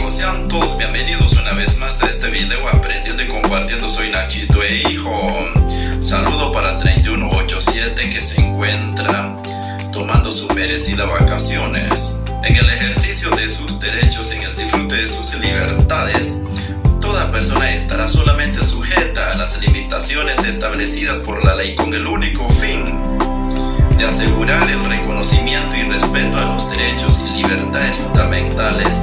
amigos, sean todos bienvenidos una vez más a este video aprendiendo y compartiendo. Soy Nachito hijo. Saludo para 3187 que se encuentra tomando sus merecidas vacaciones. En el ejercicio de sus derechos, en el disfrute de sus libertades, toda persona estará solamente sujeta a las limitaciones establecidas por la ley con el único fin de asegurar el reconocimiento y respeto a los derechos y libertades fundamentales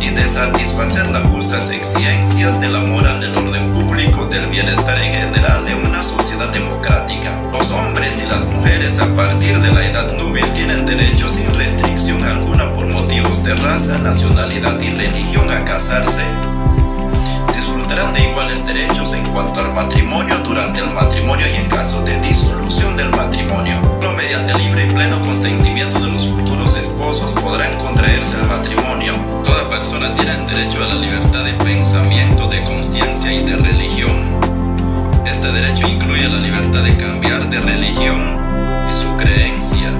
y de satisfacer las justas exigencias de la moral, del orden público, del bienestar en general en una sociedad democrática. Los hombres y las mujeres a partir de la edad núbil tienen derecho sin restricción alguna por motivos de raza, nacionalidad y religión a casarse. Disfrutarán de iguales derechos en cuanto al matrimonio, durante el matrimonio y en caso de disolución del matrimonio. Solo mediante libre y pleno consentimiento de los futuros esposos podrán contraerse el matrimonio. Toda persona tiene derecho a la libertad de pensamiento, de conciencia y de religión. Este derecho incluye la libertad de cambiar de religión y su creencia,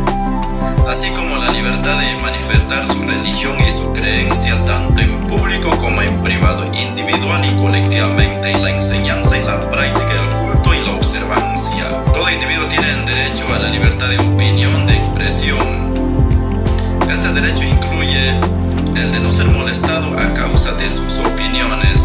así como la libertad de manifestar su religión y su creencia tanto en público como en privado, individual y colectivamente, en la enseñanza y la práctica del culto y la observancia. Todo individuo tiene derecho a la libertad de opinión, de expresión. Este derecho incluye el de no ser molestado a causa de sus opiniones,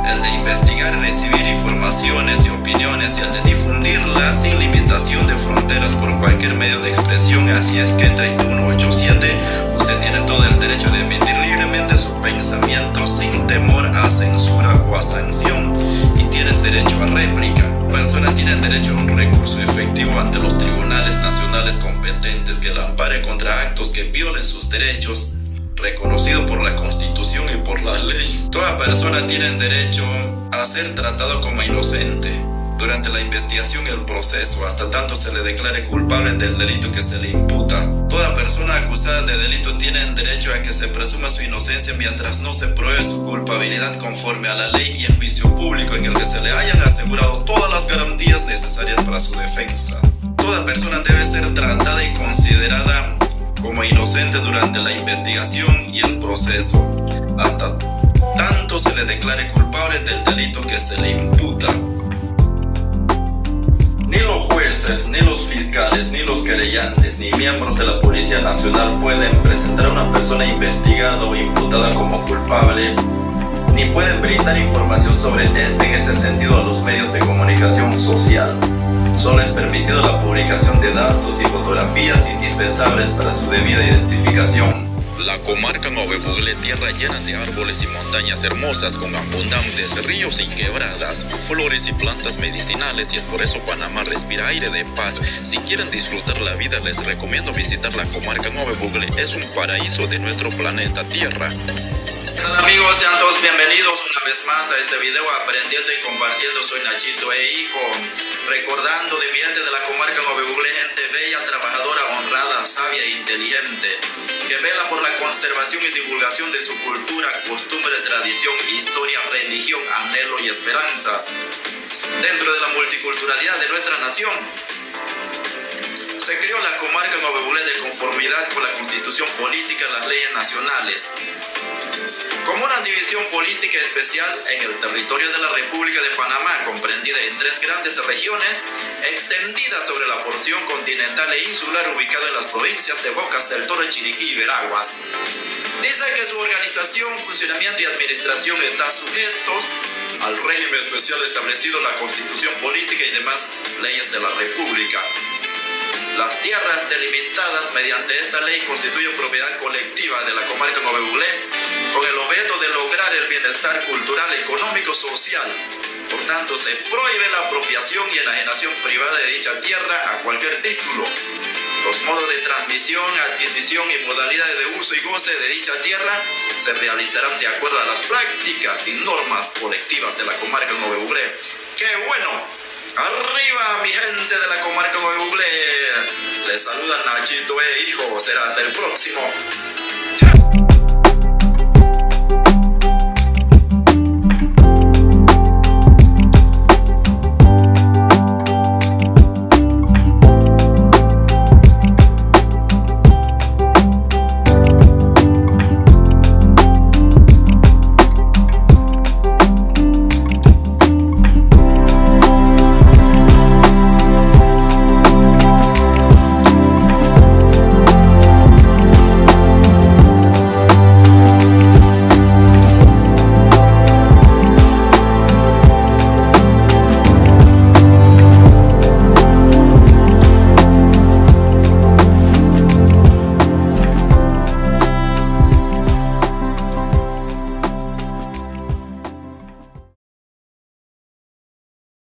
el de investigar y recibir informaciones y opiniones, y el de difundirlas sin limitación de fronteras por cualquier medio de expresión. Así es que 3187, usted tiene todo el derecho de emitir libremente su pensamiento sin temor a censura o a sanción, y tienes derecho a réplica. La persona tiene derecho a un recurso efectivo ante los tribunales nacionales competentes que la ampare contra actos que violen sus derechos, reconocido por la Constitución y por la ley. Toda persona tiene derecho a ser tratado como inocente durante la investigación y el proceso, hasta tanto se le declare culpable del delito que se le imputa. Toda persona acusada de delito tiene derecho a que se presuma su inocencia mientras no se pruebe su culpabilidad conforme a la ley y el juicio público en el que se le hayan asegurado todas las garantías necesarias para su defensa. Toda persona debe ser tratada y considerada como inocente durante la investigación y el proceso, hasta tanto se le declare culpable del delito que se le imputa. Ni los jueces, ni los fiscales, ni los querellantes, ni miembros de la Policía Nacional pueden presentar a una persona investigada o imputada como culpable, ni pueden brindar información sobre este en ese sentido a los medios de comunicación social. Solo es permitido la publicación de datos y fotografías indispensables para su debida identificación. La comarca Nove Bugle, tierra llena de árboles y montañas hermosas con abundantes ríos y quebradas, flores y plantas medicinales, y es por eso Panamá respira aire de paz. Si quieren disfrutar la vida, les recomiendo visitar la comarca Nove Bugle. Es un paraíso de nuestro planeta Tierra. ¿Qué tal, amigos? Sean todos bienvenidos una vez más a este video aprendiendo y compartiendo. Soy Nachito hijo, recordando de mi gente de la comarca Nove Bugle, gente bella, trabajadora, honrada, sabia e inteligente, que vela por la conservación y divulgación de su cultura, costumbre, tradición, historia, religión, anhelo y esperanzas dentro de la multiculturalidad de nuestra nación. Se creó la comarca Nove Bugle de conformidad con la Constitución política y las leyes nacionales, como una división política especial en el territorio de la República de Panamá, comprendida en 3 grandes regiones, extendidas sobre la porción continental e insular, ubicada en las provincias de Bocas del Toro, Chiriquí y Veraguas. Dice que su organización, funcionamiento y administración están sujetos al régimen especial establecido en la Constitución política y demás leyes de la República. Las tierras delimitadas mediante esta ley constituyen propiedad colectiva de la comarca Nove Bugle, con el objeto de lograr el bienestar cultural, económico, social. Por tanto, se prohíbe la apropiación y enajenación privada de dicha tierra a cualquier título. Los modos de transmisión, adquisición y modalidades de uso y goce de dicha tierra se realizarán de acuerdo a las prácticas y normas colectivas de la comarca Nove Bugle. ¡Qué bueno! ¡Arriba, mi gente de la comarca Nove Bugle! Les saluda Nachito hijo. Será hasta el próximo